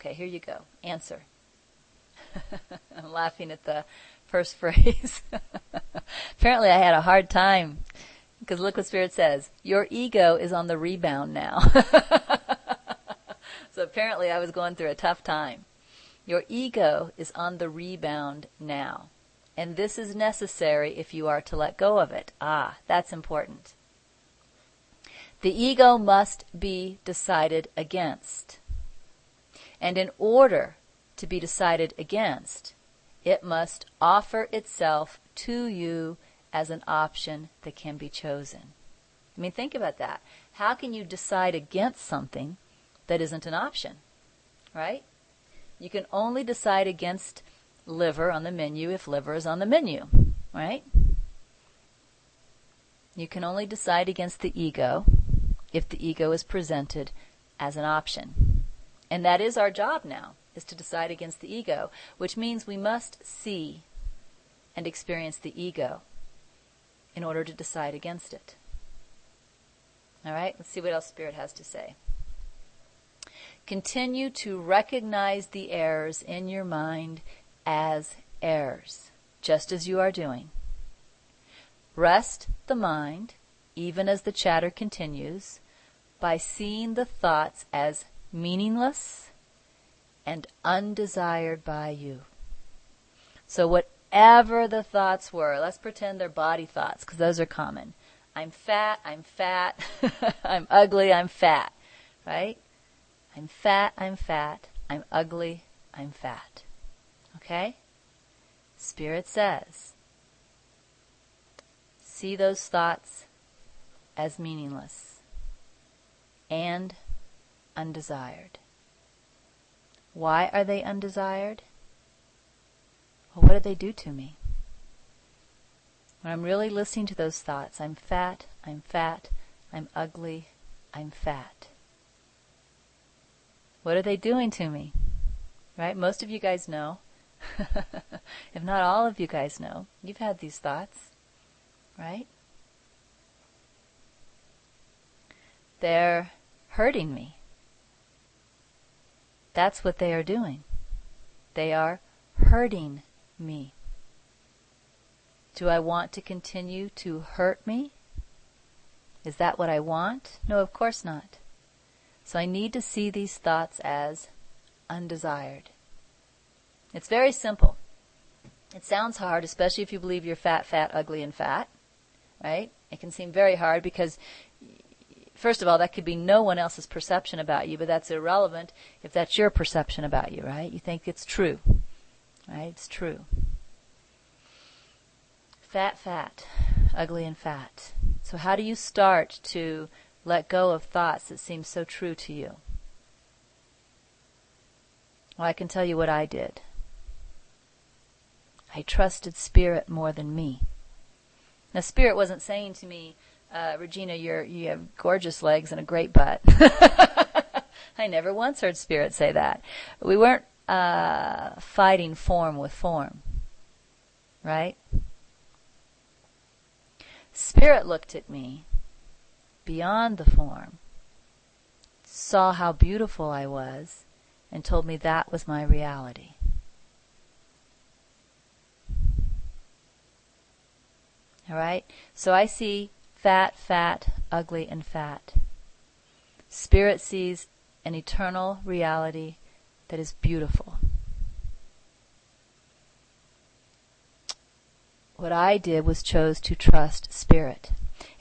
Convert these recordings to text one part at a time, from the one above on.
Okay, here you go. Answer. I'm laughing at the first phrase. Apparently I had a hard time, because look what Spirit says. Your ego is on the rebound now. So apparently I was going through a tough time. Your ego is on the rebound now. And this is necessary if you are to let go of it. That's important. The ego must be decided against. And in order to be decided against, it must offer itself to you as an option that can be chosen. I mean, think about that. How can you decide against something that isn't an option, right? You can only decide against liver on the menu if liver is on the menu, right? You can only decide against the ego if the ego is presented as an option. And that is our job now, is to decide against the ego, which means we must see and experience the ego in order to decide against it. All right, let's see what else Spirit has to say. Continue to recognize the errors in your mind as errors, just as you are doing. Rest the mind, even as the chatter continues, by seeing the thoughts as meaningless and undesired by you. So whatever the thoughts were, let's pretend they're body thoughts, because those are common. I'm fat, I'm ugly, I'm fat, right? I'm fat, I'm ugly, I'm fat. Okay? Spirit says, see those thoughts as meaningless and undesired. Why are they undesired? Well, what did they do to me? When I'm really listening to those thoughts, I'm fat, I'm ugly, I'm fat. What are they doing to me? Right? Most of you guys know. If not all of you guys know. You've had these thoughts. Right? They're hurting me. That's what they are doing. They are hurting me. Do I want to continue to hurt me? Is that what I want? No, of course not. So I need to see these thoughts as undesired. It's very simple. It sounds hard, especially if you believe you're fat, ugly, and fat. Right? It can seem very hard because, first of all, that could be no one else's perception about you, but that's irrelevant if that's your perception about you, right? You think it's true. Right? It's true. Fat, ugly and fat. So how do you start to let go of thoughts that seem so true to you? Well, I can tell you what I did. I trusted Spirit more than me. Now, Spirit wasn't saying to me, Regina, you have gorgeous legs and a great butt. I never once heard Spirit say that. We weren't fighting form with form. Right? Spirit looked at me beyond the form, saw how beautiful I was, and told me that was my reality. All right? So I see fat, ugly, and fat. Spirit sees an eternal reality that is beautiful. What I did was chose to trust Spirit.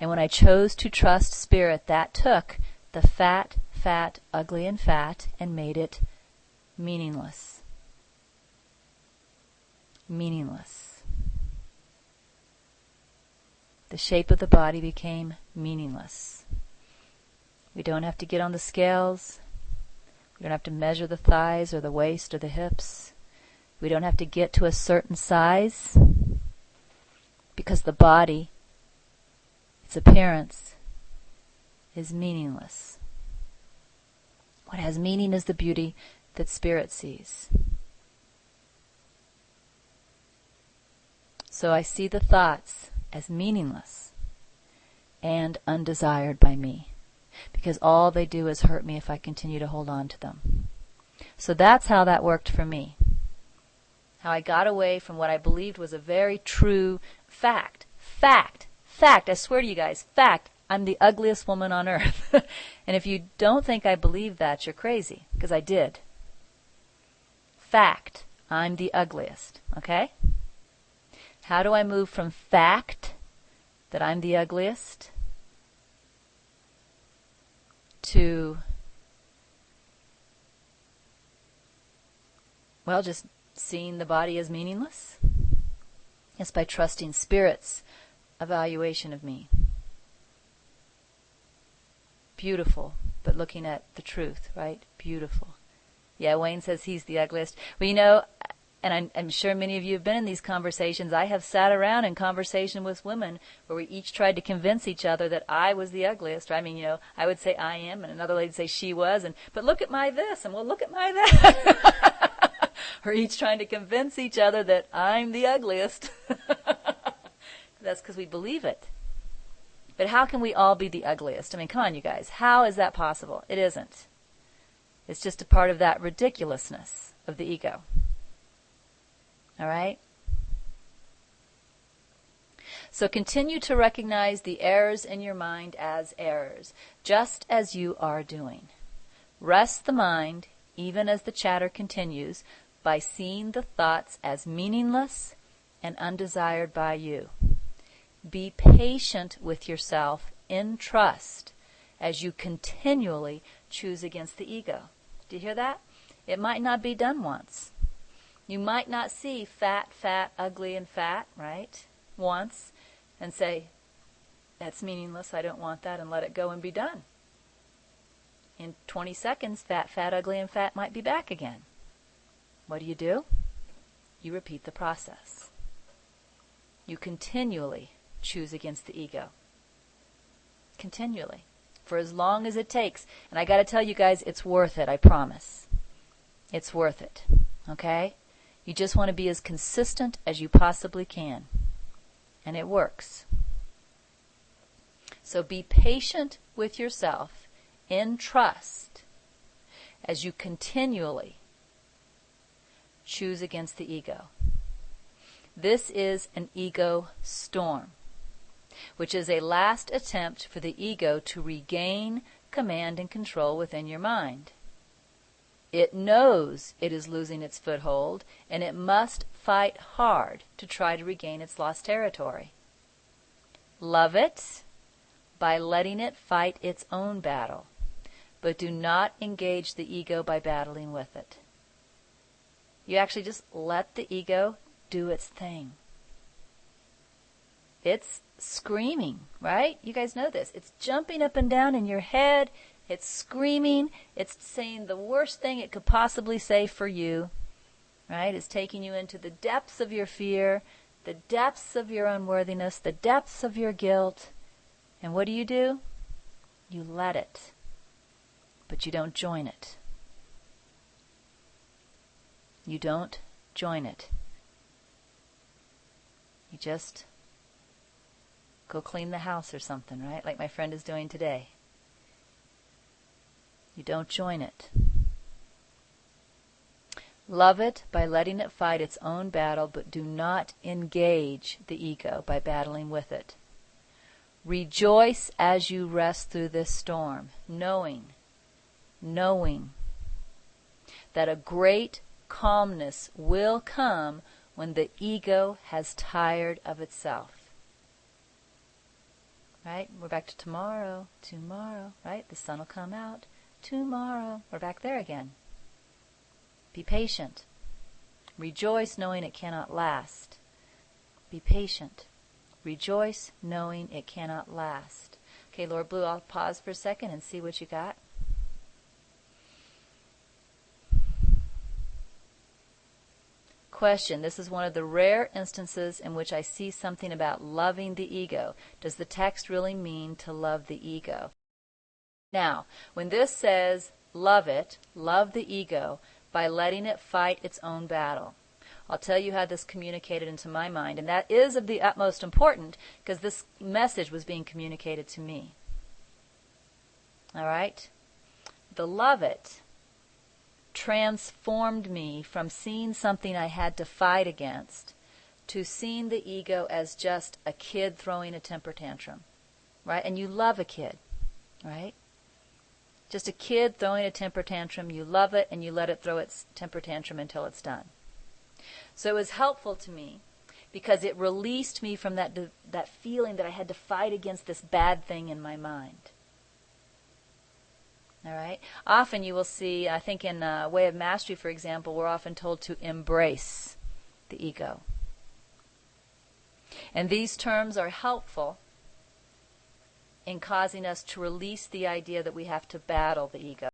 And when I chose to trust Spirit, that took the fat, ugly, and fat and made it meaningless. Meaningless. The shape of the body became meaningless. We don't have to get on the scales. We don't have to measure the thighs or the waist or the hips. We don't have to get to a certain size, because the body, its appearance, is meaningless. What has meaning is the beauty that Spirit sees. So I see the thoughts as meaningless and undesired by me, because all they do is hurt me if I continue to hold on to them. So that's how that worked for me. How I got away from what I believed was a very true fact. Fact. I swear to you guys, fact. I'm the ugliest woman on earth. And if you don't think I believe that, you're crazy, because I did. Fact. I'm the ugliest. Okay? How do I move from fact that I'm the ugliest to, well, just seeing the body as meaningless? It's by trusting Spirit's evaluation of me. Beautiful, but looking at the truth, right? Beautiful. Yeah, Wayne says he's the ugliest. Well, you know, and I'm sure many of you have been in these conversations. I have sat around in conversation with women where we each tried to convince each other that I was the ugliest. I mean, you know, I would say I am, and another lady would say she was, but look at my this, and well, look at my that. We're each trying to convince each other that I'm the ugliest. That's because we believe it. But how can we all be the ugliest? I mean, come on, you guys. How is that possible? It isn't. It's just a part of that ridiculousness of the ego. All right? So continue to recognize the errors in your mind as errors, just as you are doing. Rest the mind, even as the chatter continues, by seeing the thoughts as meaningless and undesired by you. Be patient with yourself in trust as you continually choose against the ego. Do you hear that? It might not be done once. You might not see fat, ugly, and fat, right? Once, and say, that's meaningless, I don't want that, and let it go and be done. In 20 seconds, fat, ugly, and fat might be back again. What do? You repeat the process. You continually choose against the ego. Continually. For as long as it takes. And I got to tell you guys, it's worth it, I promise. It's worth it. Okay? You just want to be as consistent as you possibly can. And it works. So be patient with yourself in trust as you continually choose against the ego. This is an ego storm, which is a last attempt for the ego to regain command and control within your mind. It knows it is losing its foothold, and it must fight hard to try to regain its lost territory. Love it by letting it fight its own battle, but do not engage the ego by battling with it. You actually just let the ego do its thing. It's screaming, right? You guys know this. It's jumping up and down in your head. It's screaming. It's saying the worst thing it could possibly say for you, right? It's taking you into the depths of your fear, the depths of your unworthiness, the depths of your guilt. And what do? You let it, but you don't join it. You don't join it. You just go clean the house or something, right? Like my friend is doing today. You don't join it. Love it by letting it fight its own battle, but do not engage the ego by battling with it. Rejoice as you rest through this storm, knowing that a great calmness will come when the ego has tired of itself. Right? We're back to tomorrow, right? The sun will come out. Tomorrow. We're back there again. Be patient. Rejoice knowing it cannot last. Be patient. Rejoice knowing it cannot last. Okay, Lord Blue, I'll pause for a second and see what you got. Question. This is one of the rare instances in which I see something about loving the ego. Does the text really mean to love the ego? Now, when this says love it, love the ego, by letting it fight its own battle, I'll tell you how this communicated into my mind, and that is of the utmost importance because this message was being communicated to me. All right? The love it transformed me from seeing something I had to fight against to seeing the ego as just a kid throwing a temper tantrum, right? And you love a kid, right? Just a kid throwing a temper tantrum. You love it and you let it throw its temper tantrum until it's done. So it was helpful to me because it released me from that feeling that I had to fight against this bad thing in my mind. All right? Often you will see, I think in Way of Mastery, for example, we're often told to embrace the ego. And these terms are helpful in causing us to release the idea that we have to battle the ego.